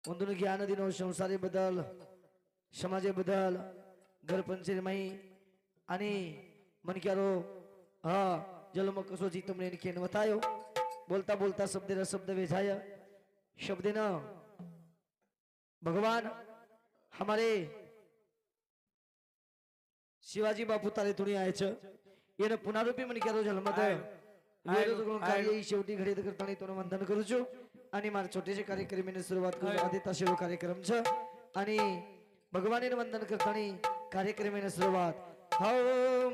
ಒಂದೊಂದು ज्ञान दिनो संसारी बदल समाजे बदल घरपंचायत माई आणि मनक्यारो हा जन्म कसो जी तुमने केन बतायो बोलता बोलता शब्द वेझाय शब्द न भगवान हमारे शिवाजी बापू तारे तुणी आयचं येणं पुनरुपी मनक्यारो जन्मत कार्य शेवटी घडी करताना तो वंदन करूचो आणि मार छोटेसे कार्यक्रमाने सुरुवात करू आदिता शिव कार्यक्रम छ आणि भगवाने वंदन करताना कार्यक्रमाने सुरुवात ओम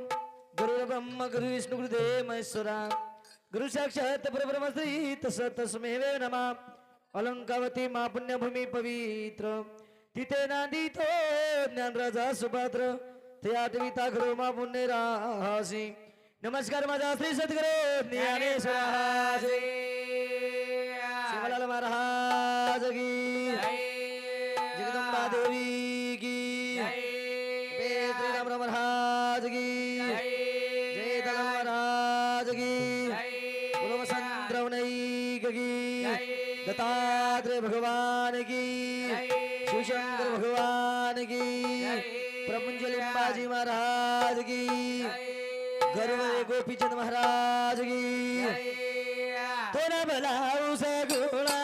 गुरु ब्रह्म गुरु विष्णु गुरुदेव महेश्वरा गुरु साक्षात परब्रह्म श्री तस्मै नमः अलंकावती मा पुण्यभूमी पवित्र तिथे नांदितो ज्ञान राजा सुपात्र ते आठविता गुरु मा पुण्य राशी नमस्कार माझा श्री सद्गुरु ज्ञानेश्वर शिवलाल महाराज की जगदंबा देवी की श्री राम महाराज की जय दादा महाराज की बोलो वसंत रवनैक की दत्तात्रेय भगवान की शिवशंकर भगवान की प्रपंच लिंबाजी महाराज की गरुड़ गोपीचंद महाराज की तोरा बलाऊ सगुणा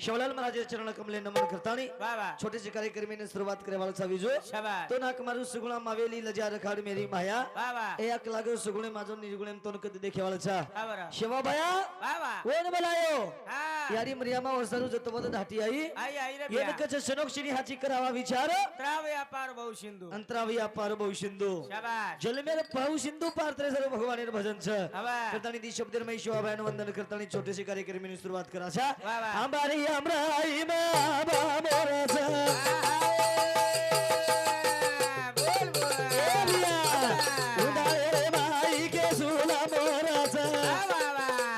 शिवलाल महाराज चरण कमले नमन करतानी छोटे से कार्यक्रम शुरुआत करे वाला साविजो तो नाक मारू सुगुणा मावेली लजा रखाड मेरी माया ए अक लागो सुगुणे माजो निजुगुणे तो कद देखे वाला छा शिवा भया कोण बोलायो यारी मरियामा वसरू जतवद धाटी आई ये कच सनोक्षिणी हाची करावा विचार त्रावे अपार बहु सिंधु अंतरावी अपार बहु सिंधु जल मेरे बहु सिंधु पार तरे सर्व भगवान भजन छ करतानी दी शब्द में शिवा भयान वंदन करतानी छोटे से कार्यक्रम शुरुआत करा छा हमारी अमराई में बाबोरसा बोल बोल एलिया उदारे माई के सुला मोरसा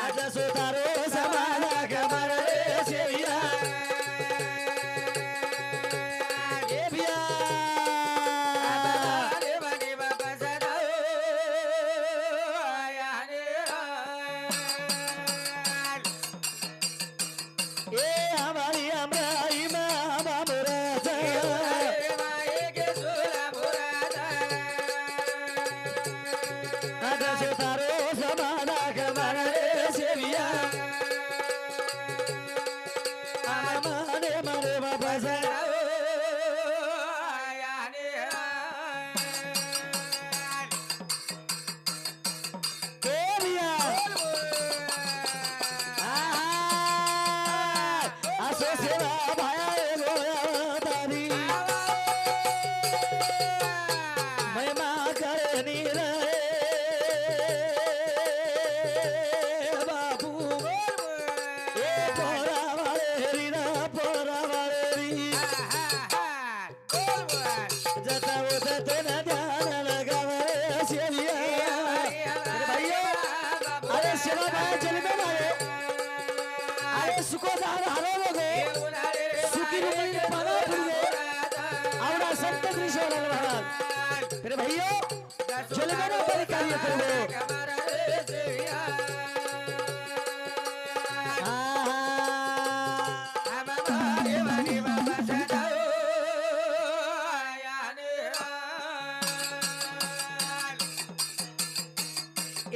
आज सुतारो समाना कमर सेविया एबिया रे बगे बाबा सदा याने ए हमारी अमराई में बाबोरसा माई के सुला मोरसा आज सुतारो समाना कमर सेविया मने मने बाबा सदा याने एबिया आसो सेवा भाया गोया तारी महिमा करनी रे बापू ए पोरा वाले रीना पोरा वाले री जता उता तेना ध्यान लगावे सेविया अरे भैया सुको झाड हरवलं गो सुखी रुपये पाना फुलवे आवडा संत त्रिशूल महाराज फिर भैया जलगणों पर कार्य करो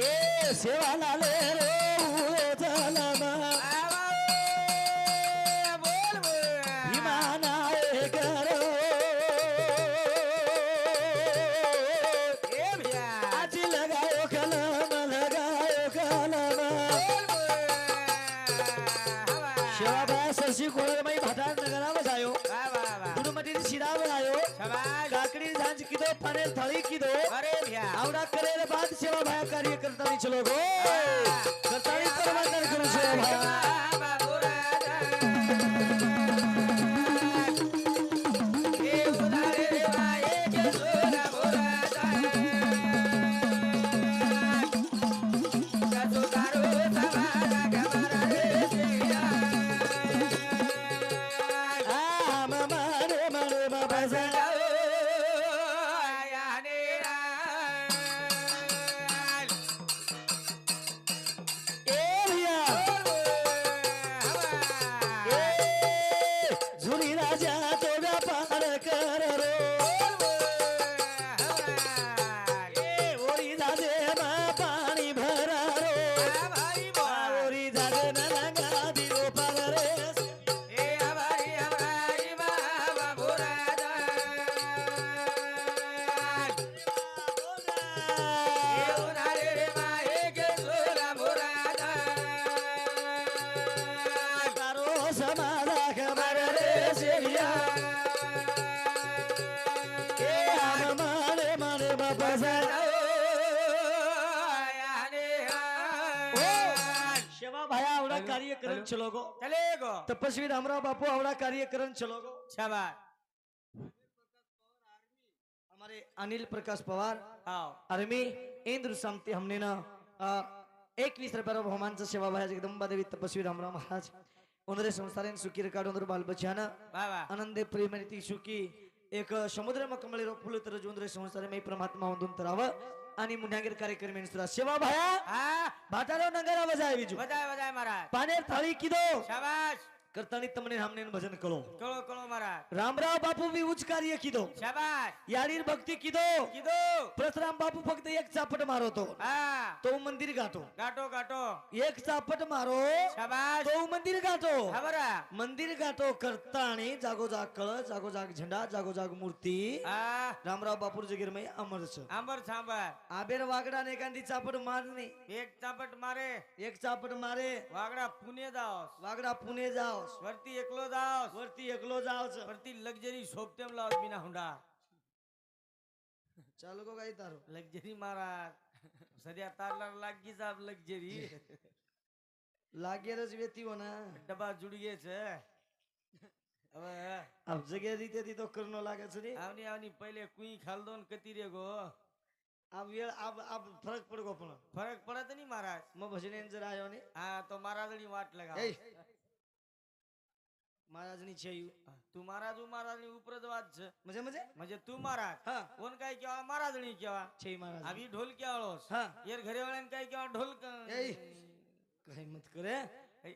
ए सेवा लाले रे जलमा विमानाए करो आज लगाओ कलम सेवा बाया सरशी कोळरमाई भाटार नगरावर जायो गुरुमती शिरावर आयो काकड़ी झांझ किदो पाने थाली किदो आवड़ा करेर बाद सेवा भाया कार्य करता नहीं चलो गो करता नहीं परमात्मा करो सेवा भाया झुरी राजा तो व्यापार कर रो ओरी जाजे मा पाणी भरा रो ओरी जाजे न लगा दियो पार रे तारो समाला खबर रे सेविया ए हम मारे मारे बाबा सेवा भाया आवड़ा कार्यक्रम चलो गो चलेगो तपस्वी रामराव बापू आवड़ा कार्यक्रम चलो गो शाबाश हमारे अनिल प्रकाश पवार आओ आर्मी इंद्र समती हमने ना 21 रुपये बहुमानचं सेवा भाया जगदंबा देवी तपस्वी रामराव महाराज उंदरे संस्थान सुखी रेकाड उंदर बालबच्चाना बाबा आनंदे प्रेमनिती सुखी एक समुद्र मकमळे फुल तर उंदरे संस्थान मी परमात्मा वंदून तराव आणि मुन्यागीर कार्यक्रम सुद्धा सेवा भाया हाँ भाटारो नगरा बजाय बीजू बजाय बजाय महाराज पानेर थाळी किदो शाबाश करतानी तमने हमने भजन करो कळो कळो महाराज रामराव बापू भी उच्च कार्य किदो शाबाश यारीर भक्ती किदो किदो परशुराम बापू फक्त एक चापट मारतो हाँ तो मंदिर गाठो गाठो गाठो एक चापट मारो शाबाश तो मंदिर गाठो खबरा मंदिर गाठो करतानी जागोजाग कळ जागोजाग झेंडा जागोजाग मूर्ती हाँ रामराव बापूर जगीरमय अमरच आंबर सांबर आबेर वागडा ने एखादी चापट मारणे एक चापट मारे एक चापट मारे वागडा पुणे जाओस वागडा पुणे जाओ वरती एकलो जाओस वरती एकलो जाओच वरती लक्झरी शोभतेम लावत बिना हुंडा चालू गो काही तारो लक्झरी महाराज सध्या तारला लागी जाब लक्झरी लागेरच वेती हो ना डबा जुड़ गए छे अब अब जगे रीते ती तो करनो लागे छ रे आवनी आवनी पहले कुई खाल दोन कती रे गो अब ये अब फरक पड़ गो पण फरक पड़त नहीं महाराज म भजने जर आयो ने हाँ तो महाराजनी वाट लगा ए महाराजनी छेयू तू महाराज महाराजनी उपरच वाद छे म्हणजे म्हणजे म्हणजे तू महाराज हा कोण काय केवा महाराजनी केवा छे महाराज अभी ढोल क्या आळोस हा यार घरे वाल्यान काय केवा ढोल ए काही मत करे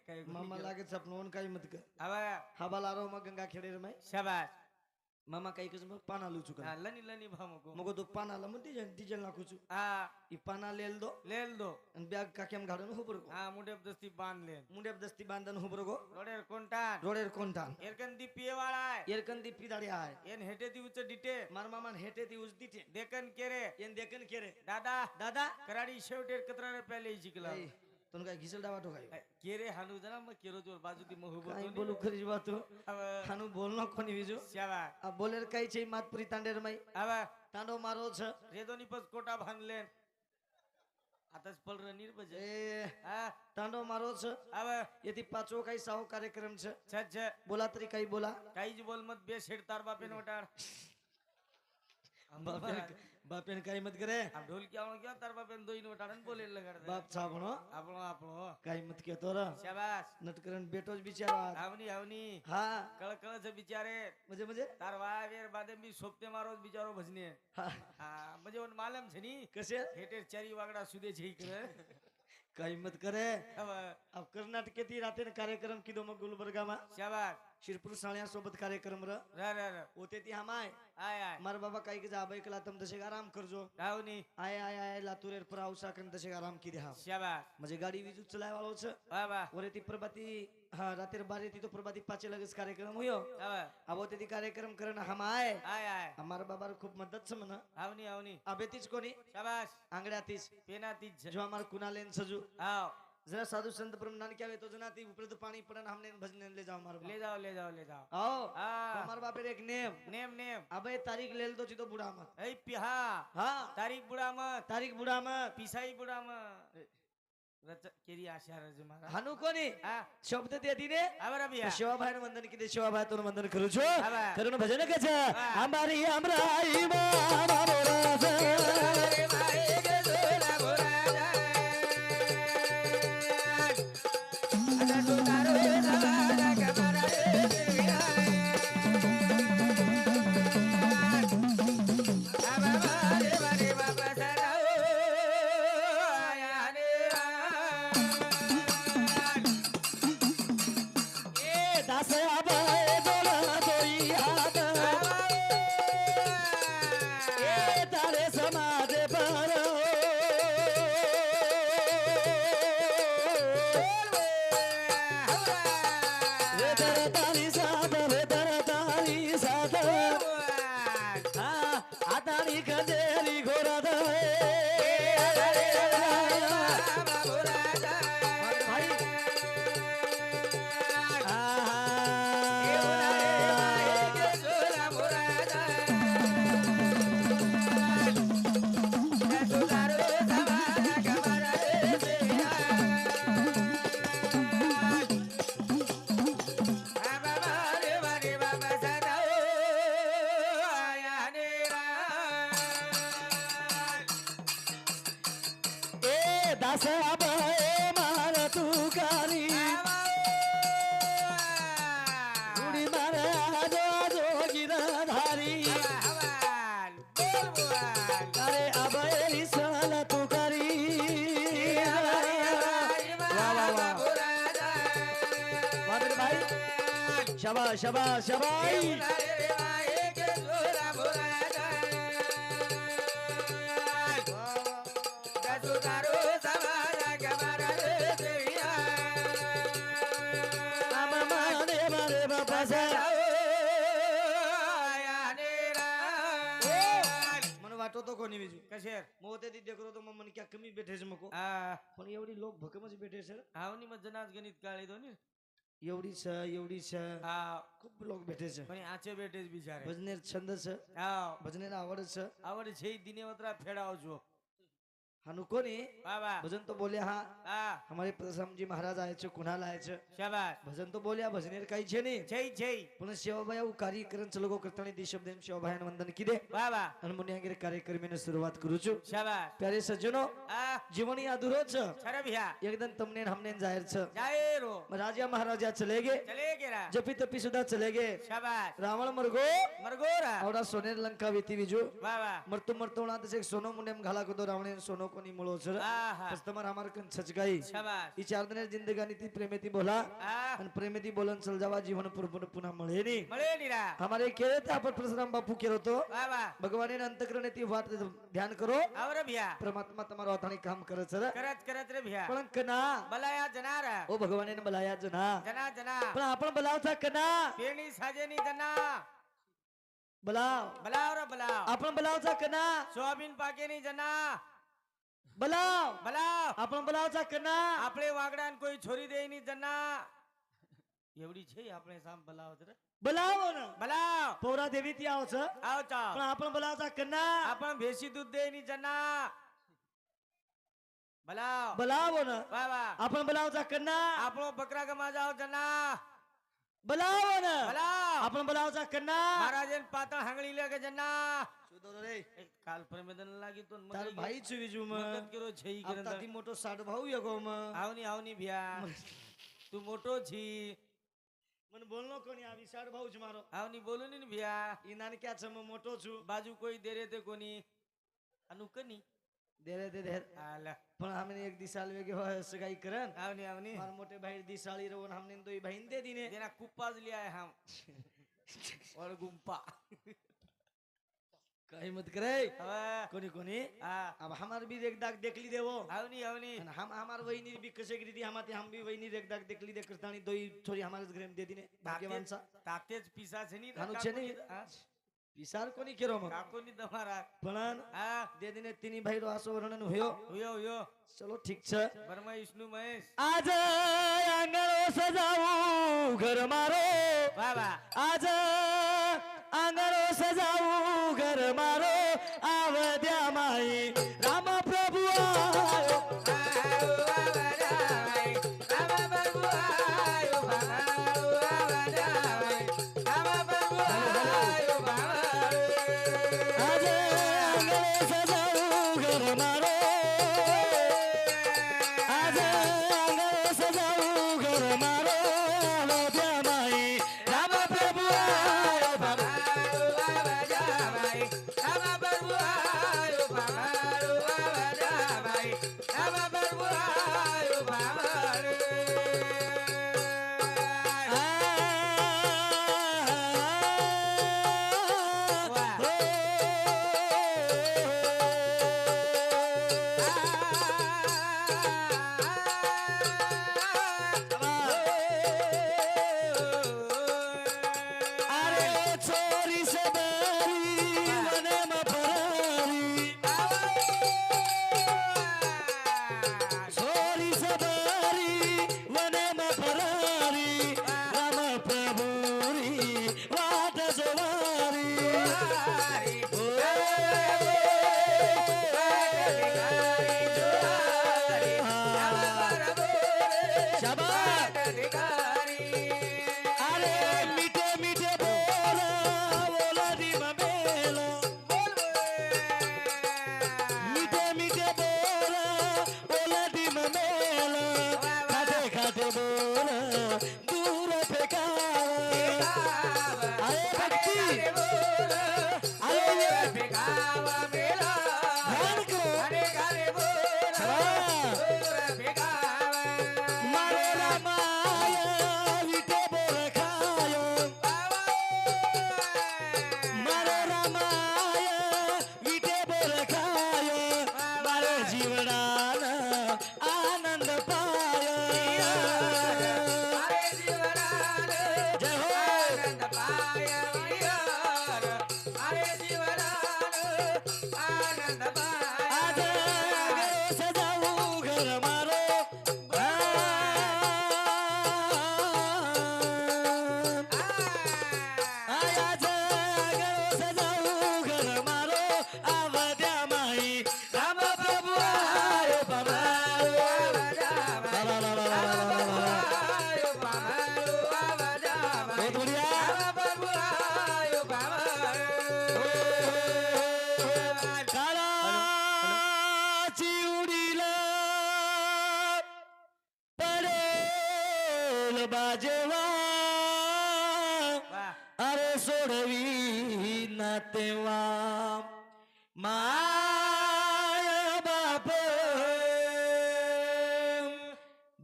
काय मामा लागे सपनोन काही मत कर अब हबालारो म गंगा खेडेर में शाबाश मामा काही कस मग पाना लुचू कर लनी लनी भामको मग तो पाना ला मग डिजल नाखुचू हाँ ई पाना लेल दो लेल दो आणि बॅग काकेम घाडून हुबर गो हाँ मुंडे दस्ती बांध ले मुंड्याप दस्ती बांधन हुबर गो रोडेर कोणटान रोडेर कोणता एरकन दी पिये वाला है एरकंदी पिदाडी आहे एन हेटे दी उच्च डिटे मार मामान हेटे ती उज दिते देखन केरे येन देखन केरे दादा दादा कराडी शेवटेर कतरा पहले जिकला ए तुन काय घिसल डावा ठोकाय केरे हानू जना मग केरो जोर बाजू दी महबूब काय बोलू खरी बात अब हानु बोलनो कोनी बिजू शाबाश अब बोलेर काही छै मातपुरी तांडेर मै अब तांडो मारो छ रेदोनी पस कोटा बांधले आताच पल रणीर बजे ए हाँ तांडो मारो छ अब यदि पाचो काही साहो कार्यक्रम छ छछ बोला तरी काही बोला काहीच बोल मत बे शेड तार बापे नोटार બાપ એને કઈ મત કરે આમ ઢોલકિયાનો ક્યાં તાર બાપે દોઈને વટાડે બોલે લગાડે બાપ છાભણો આપણો આપણો કઈ મત કેતો ર શાબાશ નટકરણ બેટો જ બિચારો આ. આવની આવની હા કળ કળ છે બિચારે મજે મજે તાર વાવેર બાદે બી સોપતે મારો બિચારો ભજને હા હા મજે ઓન માલમ છે ની કશે હેઠે ચારી વાગડા સુધે છે ઈ કરે કઈ મત કરે હવે આ કર્ણાટકેથી રાતે કાર્યક્રમ કીધો માં ગુલબર્ગામાં શાબાશ શિરપુર સાણિયા સોબત કાર્યક્રમ ર ર ઓતેથી હમાય આય આય મારા બાબા કઈ કે જા ભાઈ કલા તમ દશેક આરામ કરજો આવની આય આય આય લાતુરેર પર આવશા કન દશેક આરામ કી દે હા શાબાશ મજે ગાડી વીજુ ચલાય વાળો છે વાહ વાહ ઓરેથી પ્રભાતી હા રાતે 12 થી તો પ્રભાતી 5 લગસ કાર્યક્રમ હોયો હવે આવો તેથી કાર્યક્રમ કરન હમાય આય આય અમારા બાબા ખૂબ મદદ છે મને આવની આવની આબેથી જ કોની શાબાશ આંગળાથી જ પેનાતી જ છે જો અમાર કુનાલેન સજુ આવ જરા સાધુ સંત પરમ નાન કે આવે તો જનાતી ઉપર તો પાણી પડે ને હમને ભજને લે જાઓ મારો ले जाओ ले जाओ ले जाओ આવો હા અમાર બાપે એક નેમ नेम नेम આબે તારીખ લેલ તો સીધો બુડામાં ए पिहा હા तारीख बुढ़ा मत તારીખ બુડામાં पिसाई बुढ़ा मत रच केरी आशा रज मारा હાનું કોની હા શબ્દ દેતી ને आवर बिया શિવાભાઈ નું વંદન કીધે શિવાભાઈ તો વંદન કરું છું હવે. કરું ભજન કે છે હા. અમારી અમરાઈ માં મારો રાજ अरे भाई के सोला बुरा जाए अच्छा सुतारो सवारा कमरा अब बारे बारे वापस आओ आया रे એ દાસ આબાએ દોલા દોઈ હાથ એ તારે સમાજ પર રે તારી સાથ રે તારી સાથ આ તારી કંદેરી ઘોરા દે એ દાસ આબાએ માર તું કરી ગુડી મારે આજો જોગીરા ધારી તારે આબાએ રીસલ તું કરી વાદળભાઈ શાબાશ શાબાશ શાબાશ આમાં મારે મારે બાપા છે મને વાટો તો કોની બીજું કશેર મોતેથી દેખરો તો મને ક્યાં કમી બેઠે છે મકો આ પણ એવડી લોક ભકમ જ બેઠે છે આવની માં જનાજ ગણિત કાઢી દો ને એવડી છે આ ખૂબ લોક બેઠે છે પણ આચે બેઠે જ બિચારે ભજનેર છંદ છે આવ ભજનેર આવડ છે આવડે છે ઈ દિને વતરા ફેડાવો છો હાનું કોની બાબા ભજન તો બોલ્યા હા આ हमारे प्रसमजी महाराज आए છે कुणाल आए છે શાબાશ ભજન તો બોલ્યા ભજનેર કઈ છે નહીં જય જય પણ શિવભાઈ આવું કાર્યક્રમ ચલો કરતાની દિશબ દેમ શિવભાઈ નું વંદન કીધે બાબા અને મુનિ આગળ કાર્યક્રમ ની શરૂઆત કરું છું શાબાશ પ્યારે સજ્જનો આ જીવની અધૂરો છે છરભિયા એકદમ તમને ને हमने जाहिर છે જાયરો राजा महाराजा चले गए ચલે ગેરા जपी तपी सुधा चले गए શાબાશ रावण मरगो મરગોરા आवडा सोनेर लंका वीती बीजू બાબા मरतू मरतू उड़ा तसे सोनो मुंडेम घाला को दो रावण सोनो को नहीं मुळो सर આહા बस तुम्हारा हमार कन सचगाई શાબાશ ई चार दिन जिंदगानी थी प्रेमेती बोला આ અને પ્રેમેથી બોલન ચલ જવા જીવન પર પુનઃ મળે નહીં મળે નીરા हमारे केरे था पर परशुराम बापू केरो तो બાબા ભગવાને અંતકરણે થી વાત ધ્યાન કરો આવર ભિયા પરમાત્મા તમારો અથાણી કામ કરે છે કરત કરત રે ભિયા પણ કના બલાયા જનારા ઓ ભગવાને ને બલાયા જ ના જના જના પણ આપણ બલાવતા કના પેણી સાજેની જના બલાવ બલાવ રે બલાવ આપણ બલાવતા કના સોયાબીન પાકેની જના બલાવ બલાવ આપણ બલાવતા કના આપણે વાગડાને કોઈ છોરી દેની જના એવડી છે આપણે સામ બલાવ છે બલાવો ને બલાવ પૌરા દેવી થી આવો છે આવ ચાવ પણ આપણ બલાવતા કના આપણ ભેસી દૂધ દેની જના બલાવ બલાવો ને વાહ વાહ આપણ બલાવતા કના આપણો બકરા ગમા જાવ જના बोलाव ना बोलाव. आपण बोलावचा कन्ना महाराजन पातळ हांगळीला का जन्ना सुदोर रे ए, काल प्रमेदन लागितो न तार मग भाई चुविजू म मगत केरो छई किरण आता ती मोठो साठ भाऊ यगो म आवनी आवनी भ्या तू मोठो छी मन बोलनो कोणी आवी साठ भाऊ ज मारो आवनी बोलून नि भ्या ઈ નાનક્યા છે હું મોટો છું बाजू कोई देरे ते कोणी अनुकनी દેરે દે દે आला પણ આમને એક દિશાલ વેગે હોય સગાઈ કરન आवनी आवनी માર મોટે ભાઈ દિશાળી રહો ને हमने तो भाई दे दीने देना कुप्पाज लिया है हम और गुम्पा કઈ મત કરે હવે કોની કોની आ अब हमार भी एक दाग देख ली देवो आवनी आवनी અને हम हमार वहीनी भी कसे की रीति हमाते हम भी वहीनी एक दाग देख ली दे करतानी दोई थोड़ी हमारे घरे में दे दीने भाग्यवान सा तातेच पिसा છે ની આનું છે નહીં? पिसार कोनी केरो म કાકો ની તમારા પણ આ દે દીને तीनी भाई रो आसो वर्णन होयो ઉયો ઉયો चलो ठीक છે બર્મા વિષ્ણુ મહેશ आज आंगणो सजाऊ घर मारो વાહ વાહ आज आंगणो सजाऊ घर मारो आवद्या माई राम प्रभु आयो आज आंगणो सजाऊ घर मारो आज आंगणो सजाऊ घर मारो आवद्या माई राम प्रभु आयो अरे छोरी से बरी वने में फरारी छोरी से बरी वने में फरारी राम प्रभुरी वाट सवारी शाबाश अरे मीठे मीठे बोला बोला दी ममेला मीठे मीठे बोला बोला दी ममेला खाते खाते बोला दूर फेंकावा अरे भक्ति अरे ये ध्यान करो मारे रामाया विटे बोल खायो मारे रामाया विटे बोल खायो मारे जीवनाना आनंद पायो जय हो आज आंगणो सजाऊ घर मारो आज आंगणो सजाऊ घर मारो आवद्या माई राम प्रभु आयो बाबा बहुत बढ़िया काळाची उडीला पडेल बाजेवा अरे सोडवी ना तेव्हा माय बाप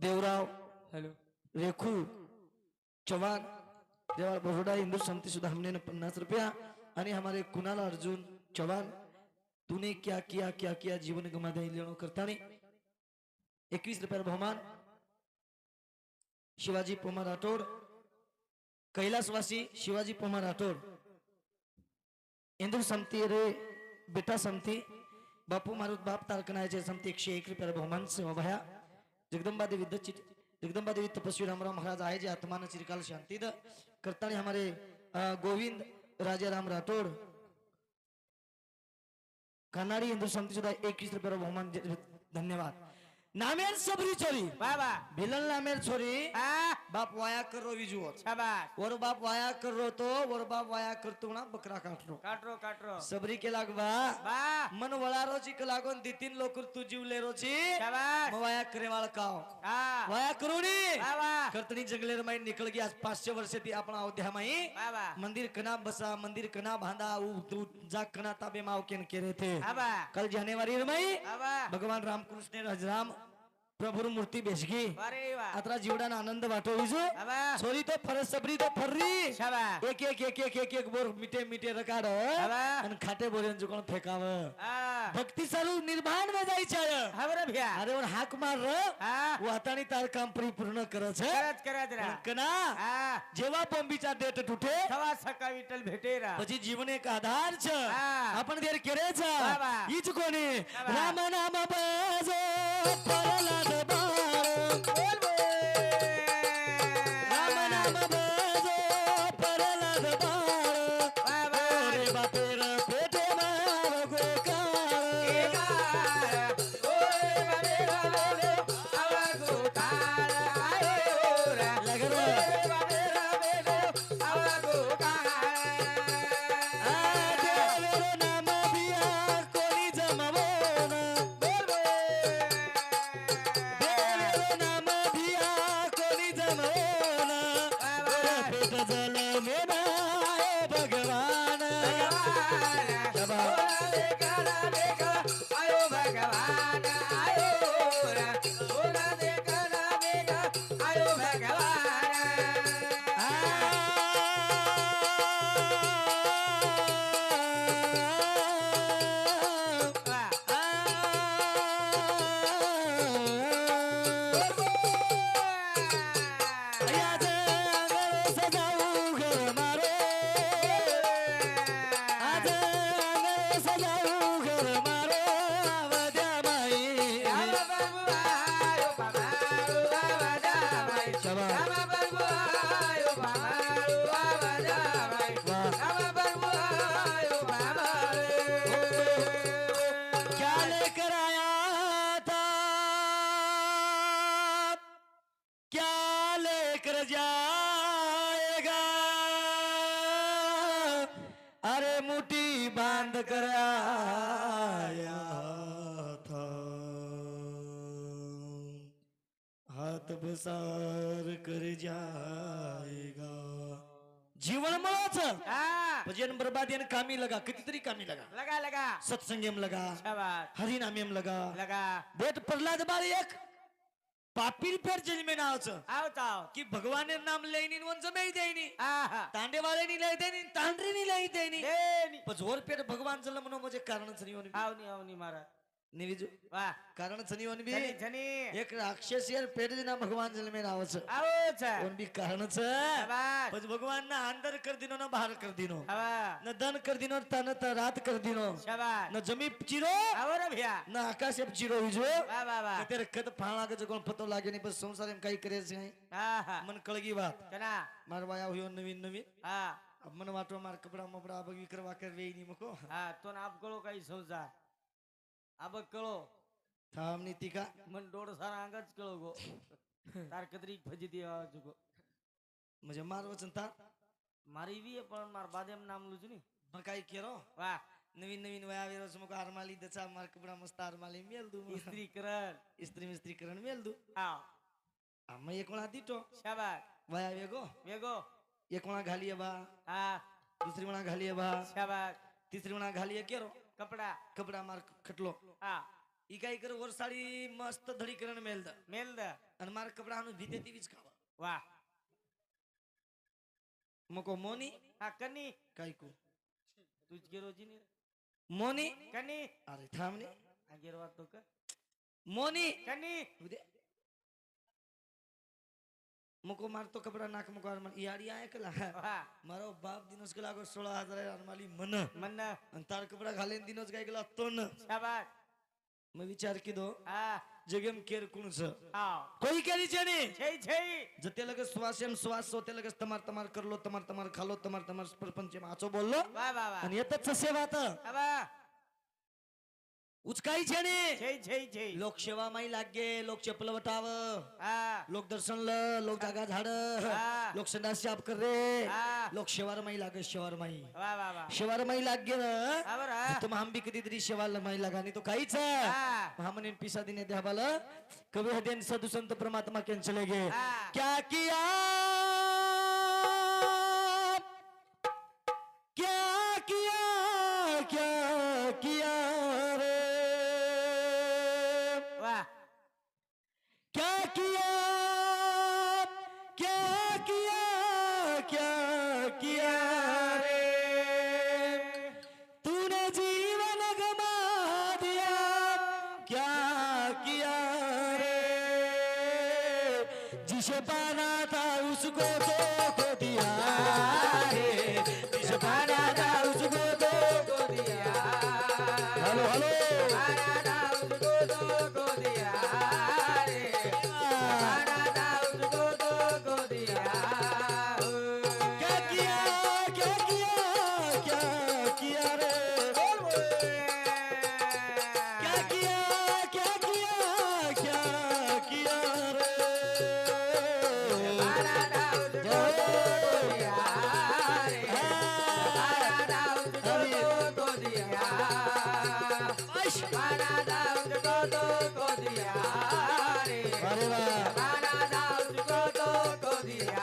देवराव हेलो रेखू चौहान देवाल बहोड़ा हिंदू समिति सुधा हमने ने 50 रुपया आणि हमारे कुणाल अर्जुन चौहान तूने क्या किया जीवन गमा दे लेणो करतानी 21 रुपया बहुमान शिवाजी पोमा राठोड कैलासवासी शिवाजी पोमा राठोड हिंदू समिति रे बेटा समिति बापू मारुत बाप तारकनायचे समिति 101 रुपया बहुमान सेवा भया जगदंबा देवी दत्त जगदंबा देवी तपस्वी रामराव महाराज आहे जे आत्मान चिरकाल शांति द करतानी हमारे गोविंद राजा राम राठोड कन्नाडी हिंदू समिति सुद्धा 21 रुपया बहुमान धन्यवाद નામેર સબરી છોરી વાહ વાહ ભીલન નામેર છોરી હા બાપ વાયા કરો બીજું હોત શાબાશ ઓર બાપ વાયા કરો તો ઓર બાપ વાયા કરતો ના બકરા કાટરો કાટરો કાટરો સબરી કે લાગવા વાહ મન વળારો જી કલાગો દીતીન લોકર તું જીવ લેરો છી શાબાશ વાયા કરે વાળ કાઓ હા વાયા કરુણી વાહ વાહ કરતनी जंगले रमाई निकल गया 500 वर्ष थी अपना अयोध्या में વાહ વાહ मंदिर कना बसा मंदिर कना बांधा तू जा कना ताबे माओ केन के रहे थे હા વાહ कल जाने वाली रमाई હા वाह भगवान रामकृष्ण हजराम प्रभु मूर्ति बेच गई વારે વાહ अतरा जीवड़ा आनंद बाटो विजु હા વાह छोरी तो फरस सबरी तो फर्री શાબાશ एक बोर मीठे मीठे रकाड़ હા વાહ अन खाटे बोरे जुकण फेकाव હા भक्ति सारू निर्माण में जाई छे હવે ભ્યા अरे और हाक मार હા वो हतानी तार काम परिपूर्ण करे छे કરત રા कना હા जेवा बोंबीचा डेट तूठे સવા સકા વિઠ્ઠલ ભેટેરા પછી જીવન એક આધાર છે હા. આપણ દેર કરે છે વાહ, વાહ. ઈજ કોની વાહ. રામ નામ બાજો પરલાદ બાળો બોલ બોલ રામ નામ બાજો પરલાદ બાળો વાહ વાહ રે બાપેર પેટે માર ગોકાળ એકાર ઓય બાબે બાબે આવા ગોતાળ આયો રે લગર બાબે બાબે આવા ગોતાળ આ દેવર નામ દિયા કોની જમવો બોલ બોલ દેવર નામ દિયા કોની જમવો વાહ વાહ પેટ જલ મેનાય ભગવાન क्या लेकर आया था क्या लेकर जाएगा अरे मुट्ठी बांध कर आया था हाथ बसार कर जाएगा जीवन मळच भजन बर्बादी आणि कामी लगा कितीतरी कामी लगा लगा लगा सत्संगेम लगा शाबाश हरिनामेम लगा लगा बेट प्रल्हाद बाळ एक पापीर पेर जन्मे नावचं आवत आव की भगवान नाम लईनी वन जमेई देईनी आहा तांडेवाळेनी लई देईनी तांडरीनी लई देईनी देनी पण जोर पेट भगवान जल म्हणून म्हणजे कारणच नाही होणी आवनी महाराज निविजू वाह कारणच नाही होणी बी जनी जनी एक राक्षस यार पेट ना भगवान जन्मे नावचं आवच कोण बी कारणच शाबाश पण भगवान ना अंदर कर दिनो ना बाहर कर दिनो हवा न दन कर दिनो तन त रात कर दिनो शाबाश न जमी चिरो आवर भ्या न आकाश चिरो विजो वाह वाह वाह तेरे कद फाणा के जगोन पतो लागे नहीं बस संसार में काई करे છે आहा मन कळगी बात कना मारवाया हुयो नवीन नवीन हा अब मन वाटो मार कपड़ा मपड़ा बगी करवा कर वेई नहीं मको हा तो ना आप कळो काही समजा अब कळो थाम नीति का मन डोड सारा अंगच कळो गो तार कदरी फजिती आवाज गो मुझे मार वचन था मारी वी पण मार बादेम नाम लुज नी पण काय केरो वाह नवीन नवीन वया वेरो समको आरमाली दचा मार कपड़ा मस्त आरमाली मेल दू स्त्री करण स्त्री मिस्त्री करण मेल दू आओ हम एक कोणा दीटो शाबाश वया वेगो वेगो एक कोणा घालिए बा हा दूसरी कोणा घालिए बा शाबाश तीसरी कोणा घालिए केरो कपडा कपड़ा मार खटलो हा ई काय कर वर साडी मस्त धडी करण मेल द मेल द आणि मार कपड़ा नु भीते तीच खावा वाह मको मोनी हा कनी काय को तुझ गेरो जी नी मोनी कनी अरे थांबने हा गेरो वाट तो का मोनी कनी उदे मको मारतो कपड़ा नाक मको आरमान याडी आए कला वाह मारो बाप दिनोस के लागो 16000 आरमाली मन मन आणि तार कपड़ा घालेन दिनोस काय गेला तोन शाबाश मैं विचार की दो हा जगम केर कुणस आओ कोई केरी छेनी छई छई जते लगे श्वासम श्वास होते लगे तमार तमार करलो तमार तमार खालो तमार तमार प्रपंच में आचो बोललो वाह वाह वाह आणि येतच सेवा आता हवा ઉચકાઈ છે ને છે લોક સેવામાં લાગે લોક ચપલ વટાવ હા લોક દર્શન લ લોક જાગા ઝાડ હા. લોક સંદાસ સાફ કરે હા. લોક સેવારમાં લાગે સેવારમાં વાહ વાહ વાહ સેવારમાં લાગે ને બરાબર तो हम भी कधी तरी शेवाला लगानी तो काहीच हाँ. हमने पिसा दिने द्यावाला कवी हदेन साधु संत परमात्मा के चले गए हाँ. क्या किया क्या किया क्या किया रे वाह क्या किया क्या किया रे तूने जीवन गमा दिया क्या किया रे जिसे पाना था उसको तो खो दिया रे जिसे पाना था उसको तो खो दिया हेलो हेलो पाना था उसको तो खो दिया रे पाना था उसको तो खो दिया क्या किया क्या किया रे क्या किया रे पाना था उसको तो खो दिया रे पाना था उसको तो खो दिया पाना था उसको तो खो दिया रे अरे वाह पाना था उसको तो खो दिया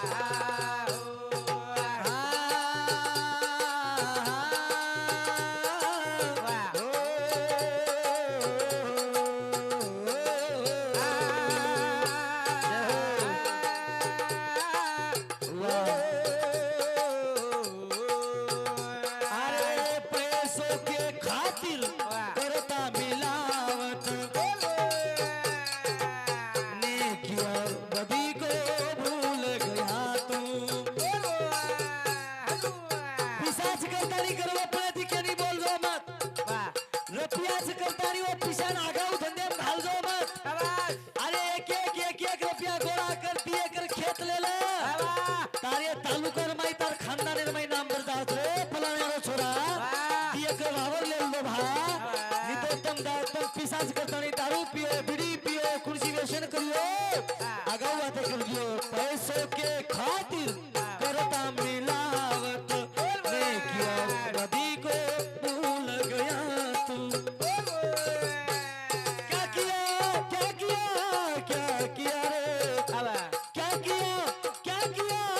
अरे पैसों के खातिर करता मिलावट नेकी और बदी को भूल गया तू पिशाच करता नहीं करो अपने दिखे नहीं बोल दो मत रुपया से करता नहीं वो पिशान आगा धंधे में ढाल दो मत अरे एक रुपया गोड़ा कर दिए कर खेत ले ले तारे तालुका माई तार खानदान माई नाम बरदास रे फलाने रो छोरा दिए कर वावर ले लो भा नहीं तो तुम पिशाच करता नहीं दारू पियो बीड़ी पियो कुर्सी व्यसन करियो आगाऊ बातें कर दियो पैसों के खातिर करता मिलावट नेकी और बदी को भूल गया तू क्या किया रे क्या किया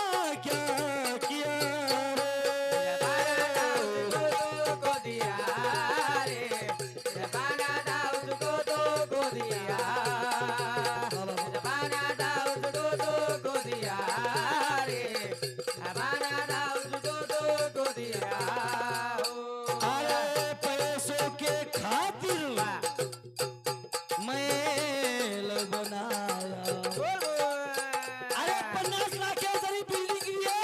अरे पैसों के खातिर मैल बनाया अरे 50 लाख के जरी बिल्डिंग लिए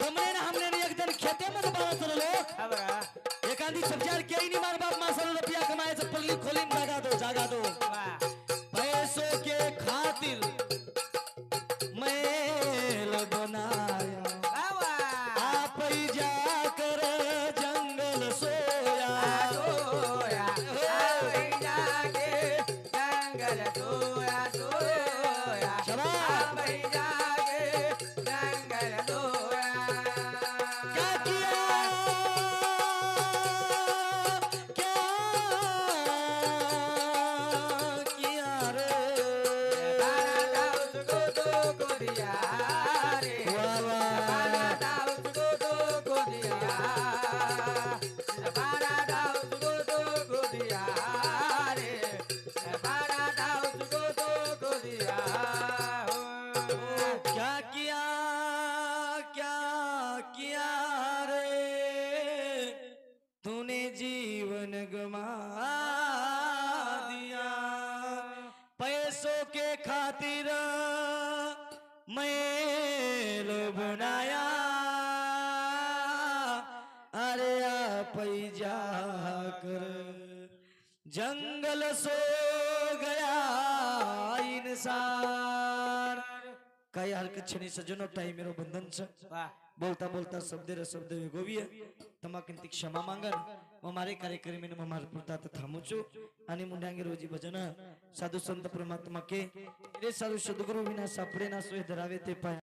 तुमने ना हमने ने एक दिन खेते में बात चलो एक आंधी सब्जार के ही नहीं मार बाप मासर रुपया कमाए से पल्ली खोली जागा दो पैसों के खातिर मैल बनाया आप ही जाकर जंगल सोया क्या किया रे वाह वाह क्या किया रे तूने जीवन गमा दिया पैसों के खातिर मैल बनाया अरे आप ही जाकर जंगल सो गया इंसान काही हरकत છે નહીં સજ્જનો ટાઈમ એનો બંધન છે વાહ બોલતા બોલતા શબ્દ વિગોવીએ તમાકંતી ક્ષમા માંગન મારે કાર્યક્રમ એને માર પૂરતા થામું છું અને મુંડાંગી રોજી ભજન સાધુ સંત પરમાત્મા કે એ સાધુ સદગુરુ વિના સાપડે ના સોય ધરાવે તે પાય